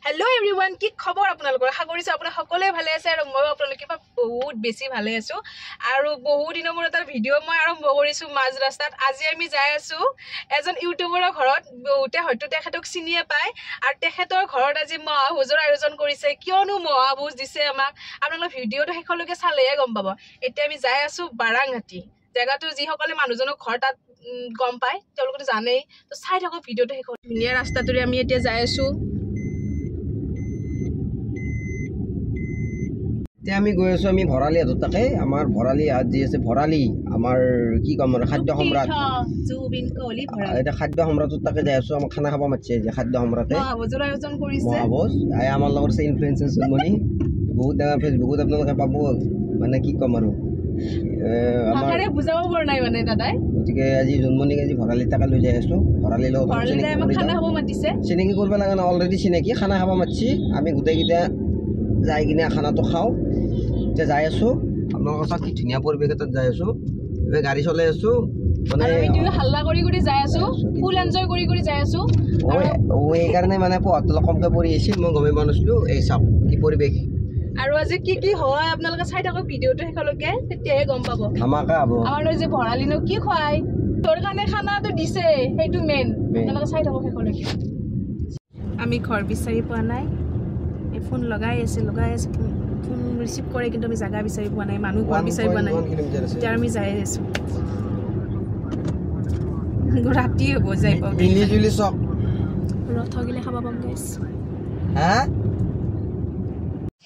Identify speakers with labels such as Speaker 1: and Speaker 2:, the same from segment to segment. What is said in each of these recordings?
Speaker 1: Hello everyone, কি খবৰ আপোনালোকৰ? আশা কৰিছো আপোনালোক সকলোৱে ভালে আছে আৰু মই আপোনালোকৰ বহুত বেছি ভালে আছো আৰু বহুত দিনৰ মূৰত এটা ভিডিও মই আৰম্ভ কৰিছো মাজ ৰাস্তাত। আজি আমি যাই আছো এজন ইউটিউবাৰৰ ঘৰত। বহুতে হয়তো তেখেতক চিনিয়ে পায় আৰু তেখেতৰ ঘৰত আজি মহাভোজৰ আয়োজন কৰিছে। কিয়নো মহাভোজ দিছে আমাক আপোনালোক ভিডিওটো শেষলৈকে চালেহে গম পাব। এতিয়া আমি যাই আছো বাৰাংহাটী জেগাটো, যিসকলে মানুহজনৰ ঘৰ তাত গম পায় তেওঁলোকেতো জানেই। তো চাই থাকক ভিডিওটো শেষ। ধুনীয়া ৰাস্তাটোৰে আমি এতিয়া যাই আছো।
Speaker 2: এতিয়া আমি গৈ আছো আমি ভৰালি হাতত তাকে আমাৰ ভৰালি হাত যি আছে ভৰালি আমাৰ কি কম আৰু খাদ্য সম্ৰাট এতিয়া খাদ্য সম্ৰাটত তাকে যাই আছো। আমাক খানা খাব মাতিছে যে খাদ্য সম্ৰাটে মহাভোজ আমাৰ লগত আছে ইনফ্লুৱেঞ্চাৰ জন্মনি বহুত ডাঙৰ ফেচবুকত আপোনালোকে পাব। মানে কি ক'ম আৰু আমাৰ বুজাব পৰা নাই মানে দাদাই। গতিকে আজি জন্মনিক আজি ভৰালি তাকে লৈ যাই আছো। ভৰালিৰ লগত চিনাকি কৰিব লগা নাই, অলৰেডি চিনাকি। খানা খাব মাতিছে, আমি গোটেইকেইটা যাই কিনে খানাটো খাওঁ। এতিয়া যাই আছো আপোনালোকৰ তাত কি ধুনীয়া পৰিৱেশ এটাত যাই আছো। এতিয়া গাড়ী চলাই আছো মানে হাল্লা কৰি যাই আছো, ফুল এনজয় কৰি যাই আছো। এইকাৰণে মানে পোহাটো অলপ কমকৈ পৰি আহিছিল, মই গমেই পোৱা নাছিলো। এই চাওক কি পৰিৱেশ। আৰু আজি কি হয় আপোনালোকে চাই থাকক ভিডিওটো শেষলৈকে, তেতিয়াহে গম পাব। ধামাকা হ'ব। আমাৰ যে ভৰালিনো কি খুৱাই তোৰ কাৰণে খানাটো দিছে, সেইটো মেইন। আপোনালোকে চাই থাকক শেষলৈকে। আমি ঘৰ বিচাৰি পোৱা নাই, ফোন লগাই আছে ফোন ৰিচিভ কৰে, কিন্তু আমি জাগা বিচাৰি পোৱা নাই, মানুহ ঘৰ বিচাৰি পোৱা নাই। এতিয়া আমি যাই আছো, ৰাতি হ'ব যাই পাওঁ। ৰথগিলে খাব পাম গাইছ।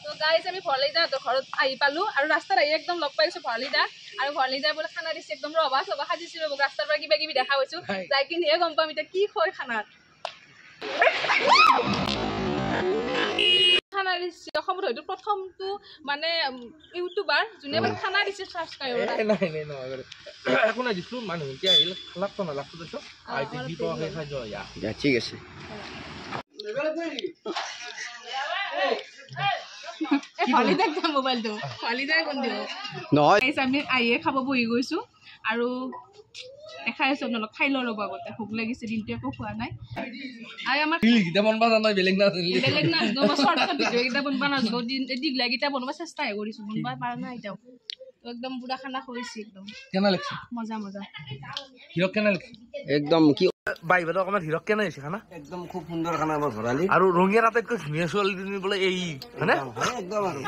Speaker 2: তো গাইছ আমি ভৰালিদা ঘৰত আহি পালো আৰু ৰাস্তাত আহি একদম লগ পাইছো ভৰালিদা। আৰু ভৰালিদাই বোলে খানা দিছে, একদম ৰভা চভা সাজিছিল। ৰাস্তাৰ পৰা কিবা কিবি দেখা পাইছো, যাই কিনেহে গম পাম এতিয়া কি হয় খানাত। খানা দিছে অসমত হয়তো প্ৰথমটো মানে ইউটিউবাৰ যোনে মানে খানা দিছে সাবস্ক্ৰাইবাৰ।
Speaker 3: একো নাই দিছো মানুহ এতিয়া আহিল লাগতো না লাগতো দিছো আইটি দি পাওয়া খাই যায় ইয়া
Speaker 2: ঠিক আছে।
Speaker 1: মোবাইলটো ফালিদাই কোন দিব নহয়। আমি আহিয়ে খাব বহি গৈছো আৰু দেখাই আছো আপোনালোক। খাই লওঁ ৰ'ব, আগতে ভোক লাগিছে, দিনটো একো খোৱা নাই। আৰু আমাক বেলেগ নাজানো, মই শৰ্টকাট ভিডিঅ' কেইটা বনবা নাজানো, দীঘলা কেইটা বনাব চেষ্টাহে কৰিছো, বনবা পাৰা নাই এতিয়াও। একদম পুৰা খানা খোৱাইছে, একদম
Speaker 3: কেনা লাগছে
Speaker 1: মজা
Speaker 3: হিৰক কেনা লাগছে
Speaker 2: একদম কি
Speaker 3: বাইবেলৰ অকমান হিৰক কেনা হৈছে খানা।
Speaker 2: একদম খুব সুন্দৰ খানা আমাৰ ভৰালি।
Speaker 3: আৰু ৰঙিয়াৰ আটাইতকৈ ধুনীয়া ছোৱালীজনী বোলে এই হয়নে?
Speaker 2: একদম আৰু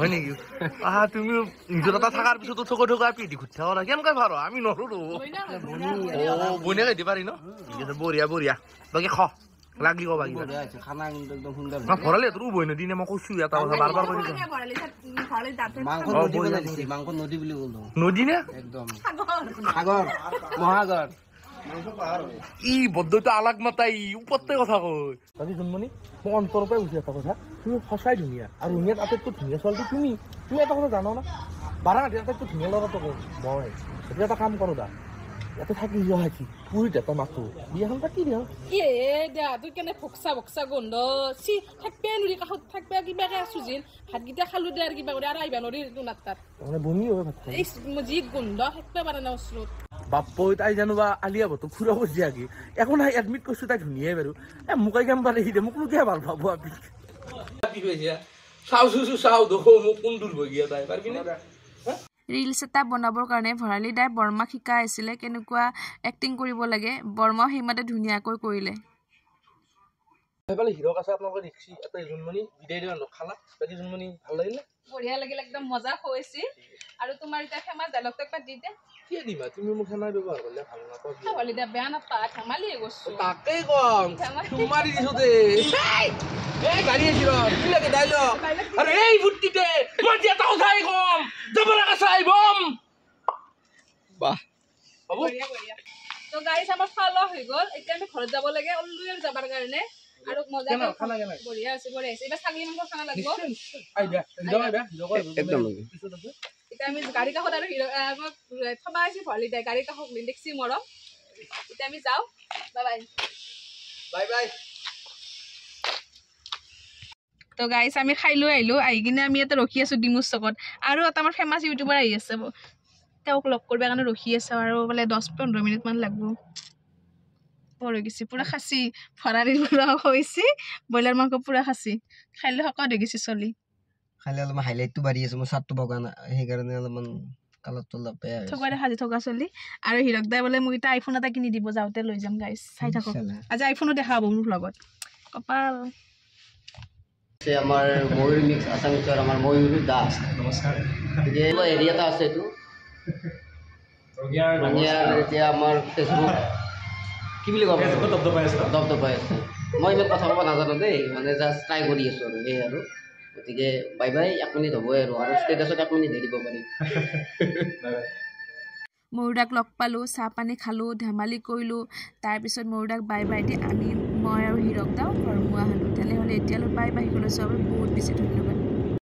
Speaker 3: হয় নেকি? তুমি নিজৰ এটা থকাৰ পিছতো থকৈ পিন্ধি ঘূৰি থাকা কেনেকৈ পাৰ? আমি নৰো বনিয়াকে দি পাৰি ন? ঠিক আছে, বঢ়িয়া বঢ়িয়া। বাকী খ লাগি কবা
Speaker 2: খানা কিন্তু একদম সুন্দৰ।
Speaker 3: ভৰালি তোৰ উভৈ নদী নে? মই কৈছো এটা কথা বাৰ বাৰ কৰি
Speaker 2: মাংস নদী বুলি ক'লো।
Speaker 3: নদী নে?
Speaker 2: একদম সাগৰ মহাসাগৰ।
Speaker 3: ই বদ্ধটো আলাগ মাতাই ওপৰতে কথা কয়। বাকী জন্মনি মই অন্তৰৰ পৰাই বুজি এটা কথা, তুমি সঁচাই ধুনীয়া। আৰু ৰঙিয়াত আটাইতকৈ ধুনীয়া ছোৱালী তুমি এটা কথা জানো না? বাৰাঙাটী আটাইতকৈ ধুনীয়া ল'ৰাটো মই। এতিয়া এটা কাম কৰো দা, ইয়াতে থাকি যোৱা হাইছি পুৰীত এটা মাতো বিয়াখন পাতি দিওঁ।
Speaker 1: তোৰ কেনে ভক্সা গোন্ধ চি থাকবে নুৰি কাষত থাকবে কিবাকে আছো যেন ভাতকেইটা খালো দে আৰু কিবা কৰি আৰু আহিবা নৰি তোৰ তাত
Speaker 3: মানে বমি হয় ভাত খাই।
Speaker 1: যি গোন্ধ থাকবে পাৰা নাই ওচৰত।
Speaker 3: বাপ্পা তাই জানোবা আলিয়া ভতো ফুৰাব দিয়াকি একো নাই, এডমিট কৰিছো তাই ধুনীয়াই বাৰু। মোকাই কাম পাৰে সি দে মোক কিয় ভাল পাব আপি চাও দেখো মোক কোন দূৰ হৈ গিয়া তাই পাৰবি নে?
Speaker 1: ৰিলছ এটা বনাবৰ কাৰণে ভৰালি দাই বৰ্মাক শিকাই আছিলে কেনেকুৱা এক্টিং কৰিব লাগে। বৰ্মাও সেইমতে ধুনীয়াকৈ কৰিলে।
Speaker 3: সেইফালে হিৰক আছে আপোনালোকে দেখছি এটা জন্মনি বিদায় দিয়া খালা। বাকী জন্মনি ভাল লাগিলে?
Speaker 1: বঢ়িয়া লাগিল, একদম মজা খুৱাইছি। আৰু তোমাৰ এতিয়া ফেমাছ ডাইলগটো একবাৰ দি দে।
Speaker 3: কি দিবা তুমি মোক সেনাই ব্যৱহাৰ কৰিলে ভাল নাপাওঁ।
Speaker 1: ভৰালি দা বেয়া নাপা, ধেমালিয়ে কৈছো।
Speaker 3: তাকেই কম তোমাৰি দিছো দে এই গাড়ী আহিল কি লাগে ডাইলগ। আৰু এই বুদ্ধিতে মই এটা কথাই কম জবৰা চাই বম বাহ হ'ব।
Speaker 1: তো গাইছ আমাৰ খালা হৈ গ'ল, এতিয়া আমি ঘৰত যাব লাগে অলুৰ যাবৰ কাৰণে। আৰু মজা বঢ়িয়া আছে এইবাৰ ছাগলী মাংস খানা লাগিব। এতিয়া আমি গাড়ী কাষত আৰু থবা আছি ভৰালি দাই গাড়ী কাষত দেখছি মৰম। এতিয়া আমি যাওঁ, বাই বাই
Speaker 3: বাই বাই।
Speaker 1: তো গাইছ আমি খাই লৈ আহিলো, আহি কিনে আমি ইয়াতে ৰখি আছো ডিমুৰ চকত। আৰু এটা আমাৰ ফেমাছ ইউটিউবাৰ আহি আছে, তেওঁক লগ কৰিব কাৰণে ৰখি আছে আৰু বোলে 10-15 মিনিট মান লাগব। সুপাৰ হৈ গৈছে পুৰা খাচী ভৰালিৰ পুৰা হৈছে ব্ৰইলাৰ মাংস পুৰা খাচী খাইলে শকত হৈ গৈছে চলি
Speaker 2: খালি অলপমান হাইলাইটটো বাঢ়ি আছে মোৰ চাটটো বগা না সেইকাৰণে অলপমান কালাৰটো অলপ বেয়া হৈছে
Speaker 1: থকাৰে সাজি থকা চলি আৰু হিৰক দাই বোলে মোক এটা আইফোন এটা কিনি দিব যাওঁতে লৈ যাম গাইছ চাই থাকক আজি আইফোনো দেখাব মোৰ লগত কপাল
Speaker 2: আমাৰ ময়ূৰ মিক্স আছামিছৰ আমাৰ ময়ূৰ দাস নমস্কাৰ গতিকে হেৰি এটা আছে এইটো এতিয়া আমাৰ ফেচবুক কি বুলি ক'ব দপদপাই আছে মই ইমান কথা ক'ব নাজানো দেই মানে জাষ্ট ট্ৰাই কৰি আছোঁ আৰু সেই আৰু গতিকে বাই বাই 1 মিনিট হ'বই আৰু ষ্টেটাছত 1 মিনিট দি দিব পাৰিম
Speaker 1: ময়ূৰদাক লগ পালোঁ চাহ পানী খালোঁ ধেমালি কৰিলোঁ তাৰপিছত ময়ূৰদাক বাই বাই দি আমি মই আৰু হিৰক দাও ঘৰমুৱা হ'লোঁ তেনেহ'লে এতিয়ালৈ বাই বাই ক'লৈছোঁ বহুত বেছি ধন্যবাদ